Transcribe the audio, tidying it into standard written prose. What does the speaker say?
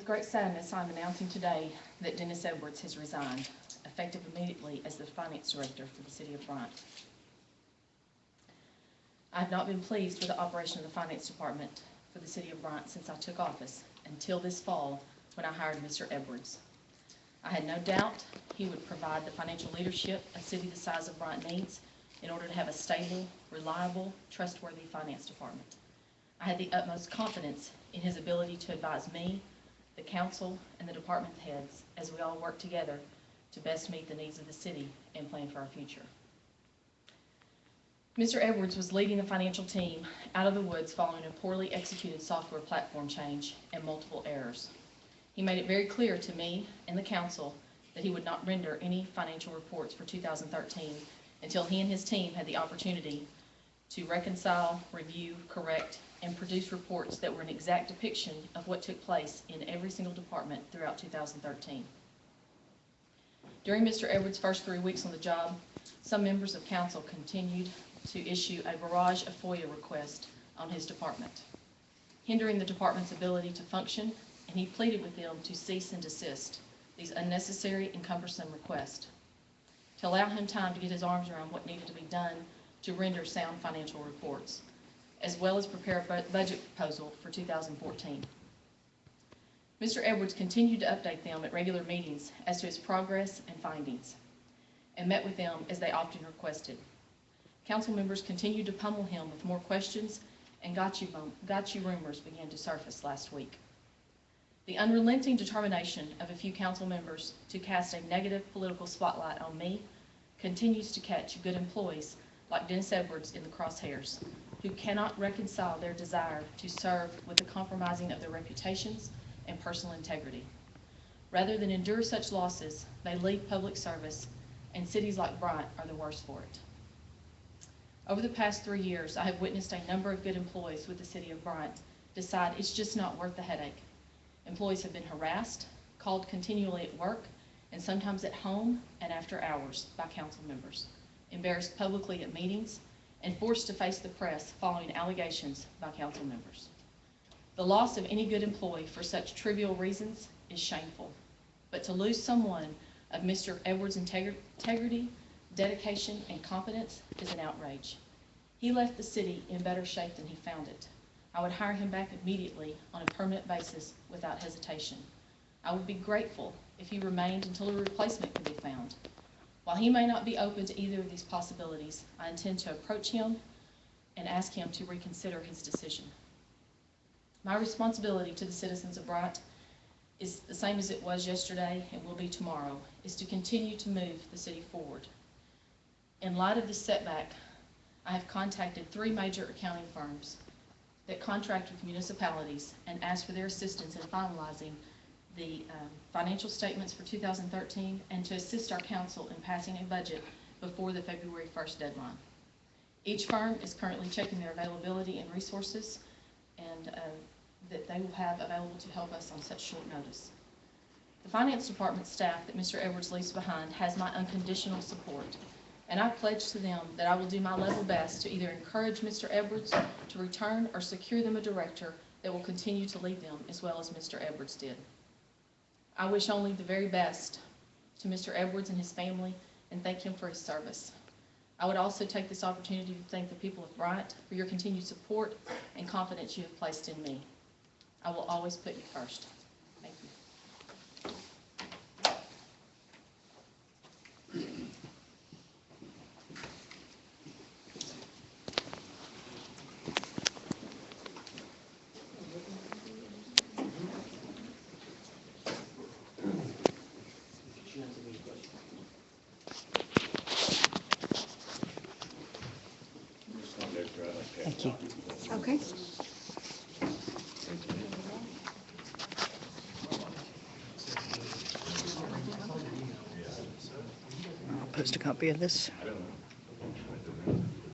with great sadness, I'm announcing today that Dennis Edwards has resigned, effective immediately as the Finance Director for the City of Bryant. I have not been pleased with the operation of the Finance Department for the City of Bryant since I took office until this fall when I hired Mr. Edwards. I had no doubt he would provide the financial leadership a city the size of Bryant needs in order to have a stable, reliable, trustworthy finance department. I had the utmost confidence in his ability to advise me, the council, and the department heads as we all work together to best meet the needs of the city and plan for our future. Mr. Edwards was leading the financial team out of the woods following a poorly executed software platform change and multiple errors. He made it very clear to me and the council that he would not render any financial reports for 2013 until he and his team had the opportunity to reconcile, review, correct, and produce reports that were an exact depiction of what took place in every single department throughout 2013. During Mr. Edwards' first 3 weeks on the job, some members of council continued to issue a barrage of FOIA requests on his department, hindering the department's ability to function, and he pleaded with them to cease and desist these unnecessary and cumbersome requests, to allow him time to get his arms around what needed to be done to render sound financial reports, as well as prepare a budget proposal for 2014. Mr. Edwards continued to update them at regular meetings as to his progress and findings, and met with them as they often requested. Council members continued to pummel him with more questions, and got you rumors began to surface last week. The unrelenting determination of a few council members to cast a negative political spotlight on me continues to catch good employees like Dennis Edwards in the crosshairs, who cannot reconcile their desire to serve with the compromising of their reputations and personal integrity. Rather than endure such losses, they leave public service, and cities like Bryant are the worst for it. Over the past 3 years, I have witnessed a number of good employees with the City of Bryant decide it's just not worth the headache. Employees have been harassed, called continually at work, and sometimes at home and after hours by council members, embarrassed publicly at meetings, and forced to face the press following allegations by council members. The loss of any good employee for such trivial reasons is shameful, but to lose someone of Mr. Edwards' integrity, dedication, and competence is an outrage. He left the city in better shape than he found it. I would hire him back immediately on a permanent basis without hesitation. I would be grateful if he remained until a replacement could be found. While he may not be open to either of these possibilities, I intend to approach him and ask him to reconsider his decision. My responsibility to the citizens of Bryant is the same as it was yesterday and will be tomorrow, is to continue to move the city forward. In light of this setback, I have contacted 3 major accounting firms that contract with municipalities and asked for their assistance in finalizing the financial statements for 2013 and to assist our council in passing a budget before the February 1st deadline. Each firm is currently checking their availability and resources and that they will have available to help us on such short notice. The Finance Department staff that Mr. Edwards leaves behind has my unconditional support, and I pledge to them that I will do my level best to either encourage Mr. Edwards to return or secure them a director that will continue to lead them as well as Mr. Edwards did. I wish only the very best to Mr. Edwards and his family and thank him for his service. I would also take this opportunity to thank the people of Bryant for your continued support and confidence you have placed in me. I will always put you first. Thank you. Thank you. Okay. I'll post a copy of this.